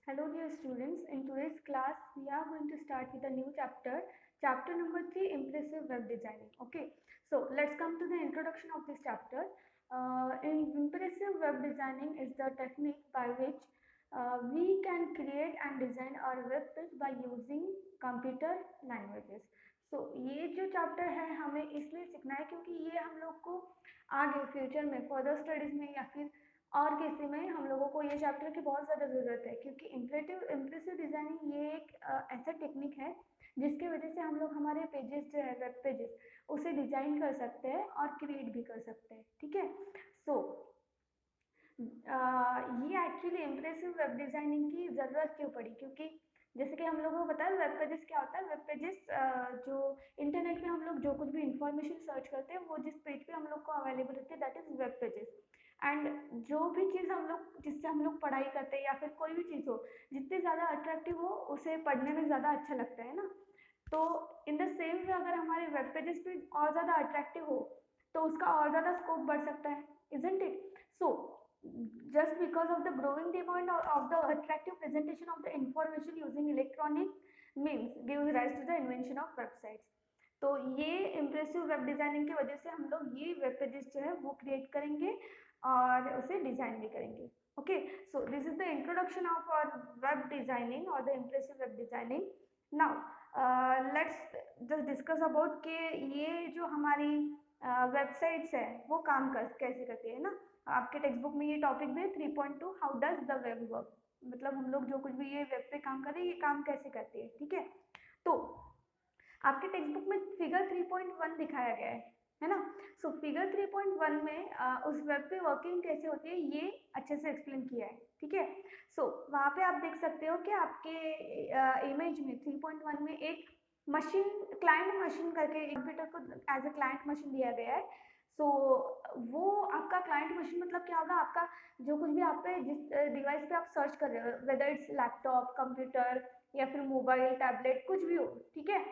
Hello dear students, in today's class we are going to start with a new chapter number 3, Impressive Web Designing. Okay, so let's come to the introduction of this chapter. In Impressive Web Designing is the technique by which we can create and design our web page by using computer languages. So ये जो chapter है हमें इसलिए सीखना है क्योंकि ये हम लोग को आगे फ्यूचर में फर्दर स्टडीज में या फिर और किसी में हम लोगों को ये चैप्टर की बहुत ज़्यादा ज़रूरत है क्योंकि इम्प्रेसिव डिज़ाइनिंग ये एक ऐसा टेक्निक है जिसकी वजह से हम लोग हमारे पेजेस जो है वेब पेजेस उसे डिज़ाइन कर सकते हैं और क्रिएट भी कर सकते हैं। ठीक है, सो ये एक्चुअली इम्प्रेसिव वेब डिज़ाइनिंग की ज़रूरत क्यों पड़ी, क्योंकि जैसे कि हम लोगों को पता है वेब पेजेस क्या होता है। वेब पेजेस जो इंटरनेट पे हम लोग जो कुछ भी इंफॉर्मेशन सर्च करते हैं वो जिस पेज पे हम लोग को अवेलेबल होती है that is web pages. And जो भी चीज़ हम लोग जिससे हम लोग पढ़ाई करते हैं या फिर कोई भी चीज़ हो जितनी ज़्यादा अट्रैक्टिव हो उसे पढ़ने में ज़्यादा अच्छा लगता है ना। तो इन द सेम वे अगर हमारे वेब पेजेस पे और ज़्यादा अट्रैक्टिव हो तो उसका और ज़्यादा स्कोप बढ़ सकता है, isn't it? So just because of the growing demand of the attractive presentation of the information using electronic means gives rise to the invention of websites. तो ये इम्प्रेसिव वेब डिज़ाइनिंग की वजह से हम लोग ये वेब पेजेस जो है वो क्रिएट करेंगे और उसे डिज़ाइन भी करेंगे। Okay, so this is the introduction of our web designing और the impressive web designing. Now let's just discuss about कि ये जो हमारी वेबसाइट्स है वो काम कैसे करती है ना। आपके टेक्स्ट बुक में ये टॉपिक भी है 3.2 how does the web work, मतलब हम लोग जो कुछ भी ये वेब पे काम कर रहे हैं ये काम कैसे करती है। ठीक है, तो आपके टेक्स्ट बुक में फिगर 3.1 दिखाया गया है ना। सो फिगर 3.1 में उस वेब पे वर्किंग कैसे होती है ये अच्छे से एक्सप्लेन किया है। ठीक है, सो वहाँ पे आप देख सकते हो कि आपके इमेज में 3.1 में एक मशीन, क्लाइंट मशीन करके कंप्यूटर को एज ए क्लाइंट मशीन दिया गया है। सो वो आपका क्लाइंट मशीन मतलब क्या होगा, आपका जो कुछ भी आप पे जिस डिवाइस पे आप सर्च कर रहे हो, वेदर इट्स लैपटॉप, कंप्यूटर या फिर मोबाइल, टैबलेट, कुछ भी हो। ठीक है,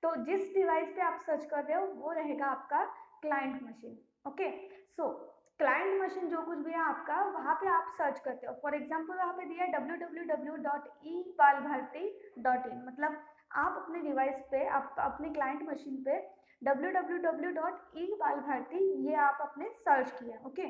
तो जिस डिवाइस पे आप सर्च कर रहे हो वो रहेगा आपका क्लाइंट मशीन। ओके, सो क्लाइंट मशीन जो कुछ भी है आपका वहाँ पे आप सर्च करते हो। फॉर एग्जाम्पल वहाँ पे दिया www.ebalbharti.in, मतलब आप अपने डिवाइस पे, आप अपने क्लाइंट मशीन पे www.ebalbharti ये आप अपने सर्च किया। ओके,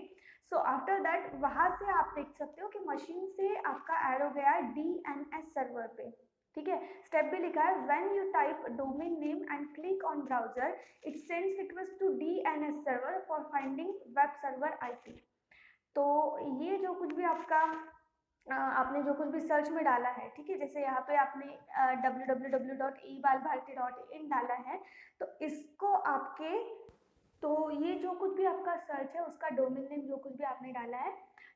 सो आफ्टर दैट वहाँ से आप देख सकते हो कि मशीन से आपका एरो गया है DNS सर्वर पे। ठीक है, स्टेप भी लिखा है when you type domain name and click on browser it sends request to DNS server for finding web server IP। तो ये जो कुछ भी आपका आपने जो कुछ भी सर्च में डाला है, ठीक है, जैसे यहाँ पे आपने www.ebalbharti.in डाला है, तो इसको आपके, तो ये जो कुछ भी आपका सर्च है उसका डोमेन नेम जो कुछ भी आपने डाला है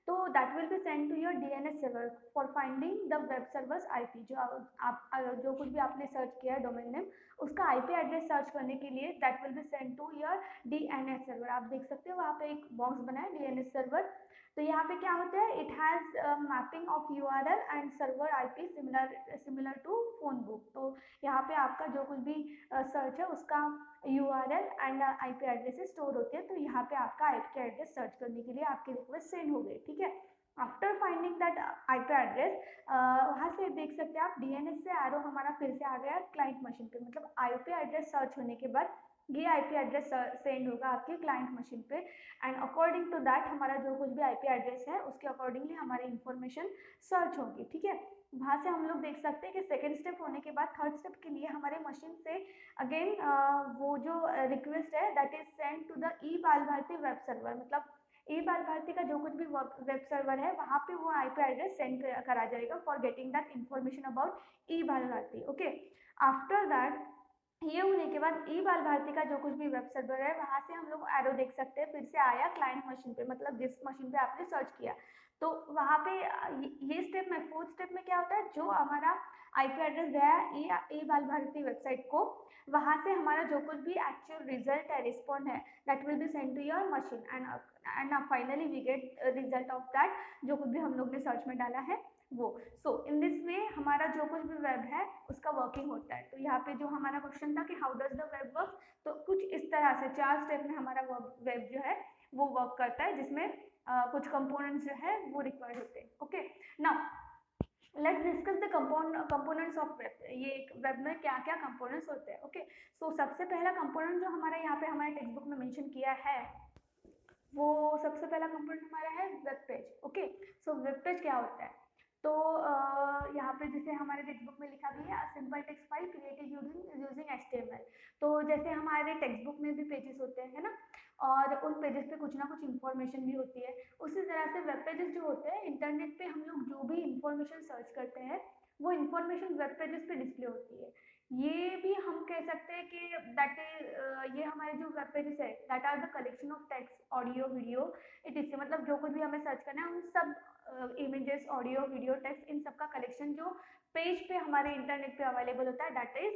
तो that will be send to your DNS server for finding the web servers IP। जो आप जो कुछ भी आपने सर्च किया है डोमेन नेम उसका IP एड्रेस सर्च करने के लिए that will be send to your DNS server. आप देख सकते हो वहाँ पे एक बॉक्स बना है DNS सर्वर। तो यहाँ पे क्या होता है, it has mapping of URL and server IP similar to phone book. तो यहाँ पे आपका जो कुछ भी सर्च है उसका URL and IP address store होते हैं। तो यहाँ पे आपका IP एड्रेस सर्च करने के लिए आपकी रिक्वेस्ट सेंड हो गई। ठीक है, after finding that IP address वहाँ से देख सकते हैं आप DNS से एरो हमारा फिर से आ गया क्लाइंट मशीन पे, मतलब IP एड्रेस सर्च होने के बाद ये IP एड्रेस सेंड होगा आपके क्लाइंट मशीन पे एंड अकॉर्डिंग टू दैट हमारा जो कुछ भी IP एड्रेस है उसके अकॉर्डिंगली हमारी इंफॉर्मेशन सर्च होगी। ठीक है, वहाँ से हम लोग देख सकते हैं कि सेकेंड स्टेप होने के बाद थर्ड स्टेप के लिए हमारे मशीन से अगेन वो जो रिक्वेस्ट है that is send to the ebalbharti web server, मतलब ebalbharti का जो कुछ भी वेब सर्वर है वहाँ पे वो IP एड्रेस सेंड करा जाएगा for getting that information about ebalbharti। Okay, after that ये होने के बाद ebalbharti का जो कुछ भी वेब सर्वर है वहाँ से हम लोग एरो देख सकते हैं फिर से आया क्लाइंट मशीन पे, मतलब जिस मशीन पे आपने सर्च किया। तो वहाँ पे ये स्टेप में, फोर्थ स्टेप में क्या होता है, जो हमारा IP एड्रेस गया है ebalbharti वेबसाइट को वहाँ से हमारा जो कुछ भी एक्चुअल रिजल्ट है, रिस्पॉन्ड है that will be send to your machine and finally we get result of that जो कुछ भी हम लोग ने सर्च में डाला है वो। सो इन दिस वे हमारा जो कुछ भी वेब है उसका वर्किंग होता है। तो यहाँ पे जो हमारा क्वेश्चन था कि how does the web work, तो कुछ इस तरह से 4 स्टेप में हमारा वेब जो है वो वर्क करता है जिसमें कुछ कंपोनेंट्स जो है वो रिक्वायर्ड होते हैं। Okay, now let's discuss the components of web. ये वेब में क्या क्या कंपोनेंट्स होते हैं। ओके, सो सबसे पहला कंपोनेंट जो हमारा यहाँ पे हमारे टेक्स्ट बुक में मेंशन किया है, वो सबसे पहला कंपोनेंट हमारा है web page. Okay, so web page क्या होता है? तो यहाँ पे जैसे हमारे टेक्स्ट बुक में लिखा भी है, simple text file created using HTML। तो जैसे हमारे टेक्स्ट बुक में भी पेजेस होते हैं, है ना, और उन पेजेस पे कुछ ना कुछ इंफॉर्मेशन भी होती है। उसी तरह से वेब पेजेस जो होते हैं, इंटरनेट पे हम लोग जो भी इंफॉर्मेशन सर्च करते हैं, वो इंफॉर्मेशन वेब पेजेस पे डिस्प्ले होती है। ये भी हम कह सकते हैं कि दैट इज ये हमारे जो वेब पेजेस है, that are the collection of text, audio, video, it मतलब जो कुछ भी हमें सर्च करना है, उन सब इमेजेस, ऑडियो, वीडियो, टेक्स्ट, इन सब का कलेक्शन जो पेज पे हमारे इंटरनेट पे अवेलेबल होता है, दैट इज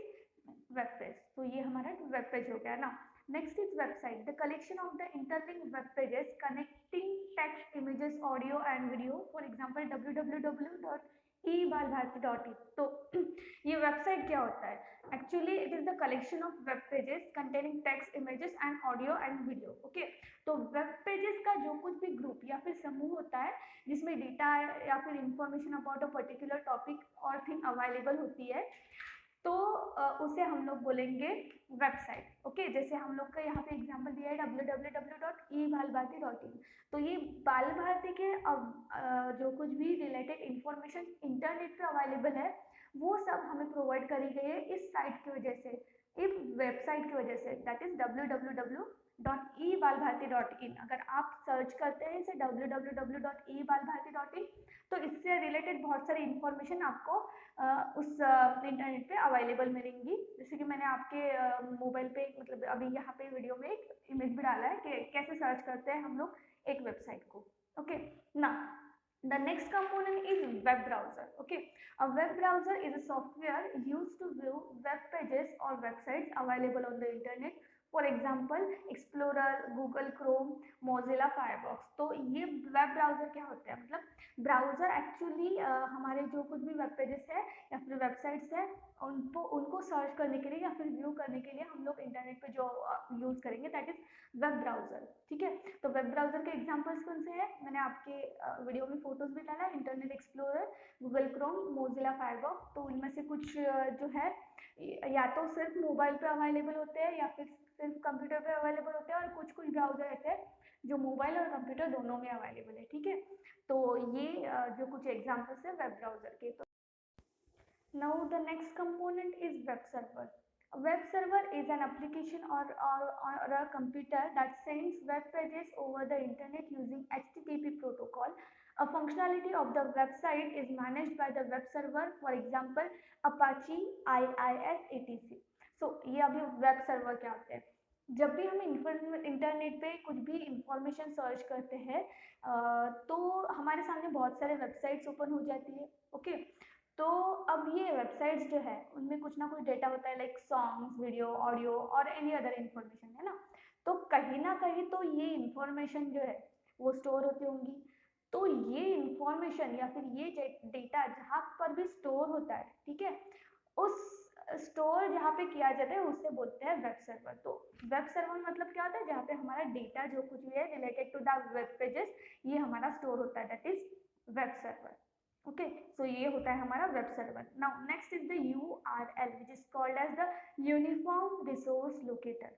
वेब पेज। तो ये हमारा वेब पेज हो गया ना। Next is website, the collection of the interlink web pages connecting text, images, audio and video. For example www.ebalbharati.in। तो ये वेबसाइट क्या होता है? Actually it is the collection of web pages containing text, images and audio and video. Okay, तो web pages का जो कुछ भी ग्रुप या फिर समूह होता है, जिसमें डेटा या फिर information about a particular topic और थिंग अवेलेबल होती है, तो उसे हम लोग बोलेंगे वेबसाइट। ओके, जैसे हम लोग का यहाँ पे एग्जांपल दिया है www.ebalbharati.in। तो ये बाल भारती के जो कुछ भी रिलेटेड इंफॉर्मेशन इंटरनेट पे अवेलेबल है, वो सब हमें प्रोवाइड करी गई है इस साइट की वजह से, इस वेबसाइट की वजह से, दैट इज www.ebalbharati.in। अगर आप सर्च करते हैं इसे www.ebalbharati.in, तो इससे रिलेटेड बहुत सारी इंफॉर्मेशन आपको उस इंटरनेट पे अवेलेबल मिलेंगी। जैसे कि मैंने आपके मोबाइल पे, मतलब अभी यहाँ पे वीडियो में एक इमेज भी डाला है कि कैसे सर्च करते हैं हम लोग एक वेबसाइट को। ओके, ना the next component is web browser. Okay, a web browser is a software used to view web pages or websites available on the internet. For example explorer, Google Chrome, Mozilla Firefox. तो ये web browser क्या होता है? मतलब browser actually हमारे जो कुछ भी वेब पेजेस है या फिर वेबसाइट्स है, उनको सर्च करने के लिए या फिर व्यू करने के लिए हम लोग इंटरनेट पे जो यूज करेंगे, दैट इज वेब ब्राउजर। ठीक है, तो वेब ब्राउजर के एग्जांपल्स कौन से हैं? मैंने आपके वीडियो में फोटोज भी डाला, internet explorer, Google Chrome, Mozilla Firefox. तो उनमें से कुछ जो है या तो सिर्फ मोबाइल पे अवेलेबल होते हैं या फिर सिर्फ कंप्यूटर पे अवेलेबल होते हैं, और कुछ कुछ ब्राउजर ऐसे हैं जो मोबाइल और कंप्यूटर दोनों में अवेलेबल है। ठीक है, तो ये जो कुछ एग्जांपल्स है वेब ब्राउजर के। तो now the next component is web server. A web server is an application or a computer that sends web pages over the internet using HTTP protocol. A functionality of the website is managed by the web server, for example Apache, IIS, etc. So ये अभी web server क्या होते हैं? जब भी हम internet पे कुछ भी इंफॉर्मेशन सर्च करते हैं, तो हमारे सामने बहुत सारे वेबसाइट्स ओपन हो जाती है। ओके, तो अब ये वेबसाइट्स जो है, उनमें कुछ ना कुछ डेटा होता है, लाइक सॉन्ग्स, वीडियो, ऑडियो और एनी अदर इंफॉर्मेशन, है ना। तो कहीं ना कहीं तो ये इंफॉर्मेशन जो है वो स्टोर होती होंगी। तो ये इंफॉर्मेशन या फिर ये डेटा जहाँ पर भी स्टोर होता है, ठीक है, उस स्टोर जहाँ पे किया जाता है उसे बोलते हैं वेब सर्वर। तो वेब सर्वर मतलब क्या होता है? जहाँ पे हमारा डेटा जो कुछ भी है related to the web pages, ये हमारा स्टोर होता है, that is web server. Okay, so ये होता है हमारा web server. Now next is the URL which is called as the uniform resource locator.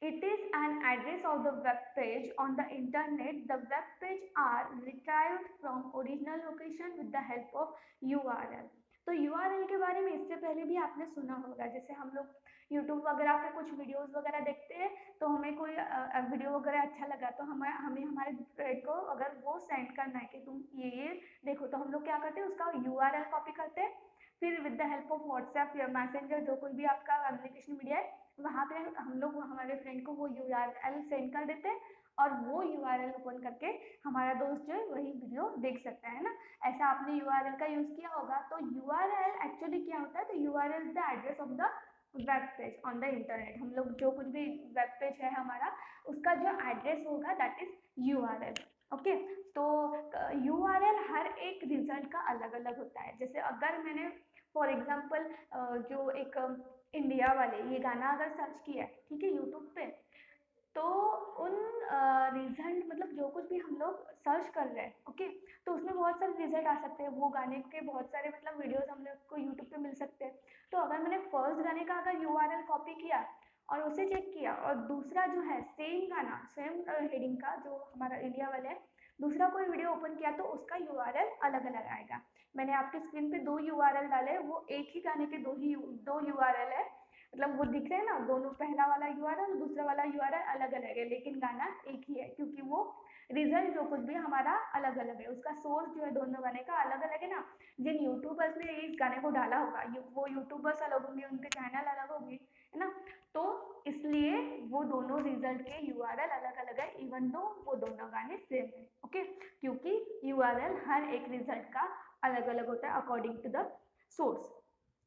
It is an address of the web page on the internet. The web page are retrieved from original location with the help of URL. तो URL के बारे में इससे पहले भी आपने सुना होगा। जैसे हम लोग YouTube वगैरह पे कुछ वीडियोस वगैरह देखते हैं, तो हमें कोई वीडियो वगैरह अच्छा लगा, तो हमें हमारे फ्रेंड को अगर वो सेंड करना है कि तुम ये देखो, तो हम लोग क्या करते हैं, उसका URL कॉपी करते हैं, फिर with the help of WhatsApp या मैसेंजर, जो कोई भी आपका कम्युनिकेशन मीडिया है, वहाँ पे हम लोग हमारे फ्रेंड को वो URL सेंड कर देते हैं, और वो URL ओपन करके हमारा दोस्त जो है वही वीडियो देख सकता है ना। ऐसा आपने URL का यूज किया होगा। तो URL एक्चुअली क्या होता है? तो URL is the address of the web page on the internet. हम लोग जो कुछ भी वेब पेज है हमारा, उसका जो एड्रेस होगा दैट इज URL। ओके, तो URL हर एक रिजल्ट का अलग अलग होता है। जैसे अगर मैंने फॉर एग्जाम्पल जो एक इंडिया वाले ये गाना अगर सर्च किया है, ठीक है, यूट्यूब पे, तो उन रिजल्ट मतलब जो कुछ भी हम लोग सर्च कर रहे हैं, ओके, तो उसमें बहुत सारे रिजल्ट आ सकते हैं, वो गाने के बहुत सारे मतलब वीडियोस हम लोग को यूट्यूब पे मिल सकते हैं। तो अगर मैंने फर्स्ट गाने का अगर यूआरएल कॉपी किया और उसे चेक किया, और दूसरा जो है सेम गाना सेम हेडिंग का जो हमारा इंडिया वाला है, दूसरा कोई वीडियो ओपन किया तो उसका यूआरएल अलग अलग आएगा। मैंने आपके स्क्रीन पे 2 यूआरएल डाले, वो एक ही गाने के दो यूआरएल है, मतलब वो दिख रहे हैं ना दोनों, पहला वाला यूआरएल दूसरा वाला यूआरएल अलग अलग है, लेकिन गाना एक ही है, क्योंकि वो रिजल्ट जो कुछ भी हमारा अलग अलग है, उसका सोर्स जो है दोनों गाने का अलग अलग है ना। जिन यूट्यूबर्स ने इस गाने को डाला होगा वो यूट्यूबर्स अलग होंगे, उनके चैनल अलग होंगे, है ना। तो इसलिए वो दोनों रिजल्ट के यूआरएल अलग अलग है, इवन दो वो दोनों गाने सेम है, ओके, क्योंकि यूआरएल हर एक रिजल्ट का अलग अलग होता है according to the source.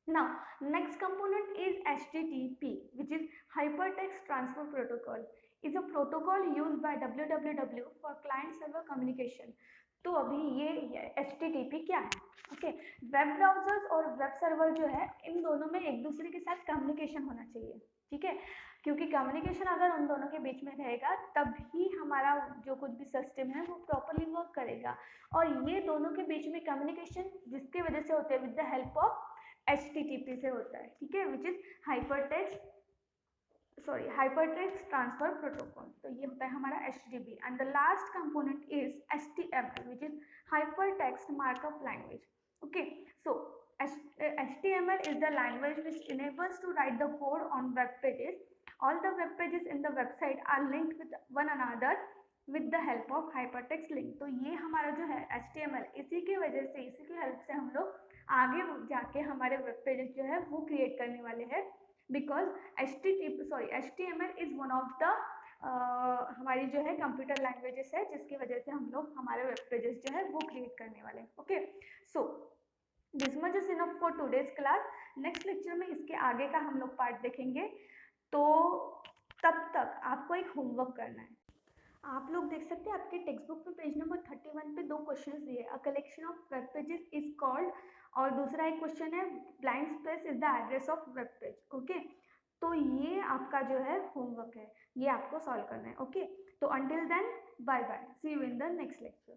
Now, next component is HTTP, which is Hypertext Transfer Protocol. Is a protocol used by www for client-server communication. तो अभी ये HTTP क्या है? ओके, वेब ब्राउजर्स और वेब सर्वर जो है, इन दोनों में एक दूसरे के साथ कम्युनिकेशन होना चाहिए, ठीक है, क्योंकि कम्युनिकेशन अगर उन दोनों के बीच में रहेगा तभी हमारा जो कुछ भी सिस्टम है वो प्रॉपरली वर्क करेगा। और ये दोनों के बीच में कम्युनिकेशन जिसकी वजह से होते हैं with the help of HTTP से होता है, ठीक है, which is hypertext transfer protocol. तो ये होता है हमारा HTTP। And the last component is HTML, which is hypertext markup language. Okay, so HTML is the language which enables to write the code on web pages. All the web pages in the website are linked with one another with the help of hypertext link. तो ये हमारा जो है HTML, इसी की वजह से, इसी की हेल्प से हम लोग आगे जाके हमारे वेब पेजेस जो है वो क्रिएट करने वाले हैं, because HTML is one of the हमारी जो है कंप्यूटर लैंग्वेजेस है, जिसकी वजह से हम लोग हमारे वेब पेजेस जो है वो क्रिएट करने वाले हैं। Okay, so this much is enough for today's class. Next lecture में इसके आगे का हम लोग पार्ट देखेंगे, तो तब तक आपको एक होमवर्क करना है। आप लोग देख सकते हैं आपके टेक्स्ट बुक में पेज नंबर 31 पे 2 क्वेश्चंस दिए, a collection of web pages is called, और दूसरा एक क्वेश्चन है blank space is the address of web page. Okay, तो ये आपका जो है होमवर्क है, ये आपको सॉल्व करना है। ओके, तो until then bye bye, see you in the next lecture.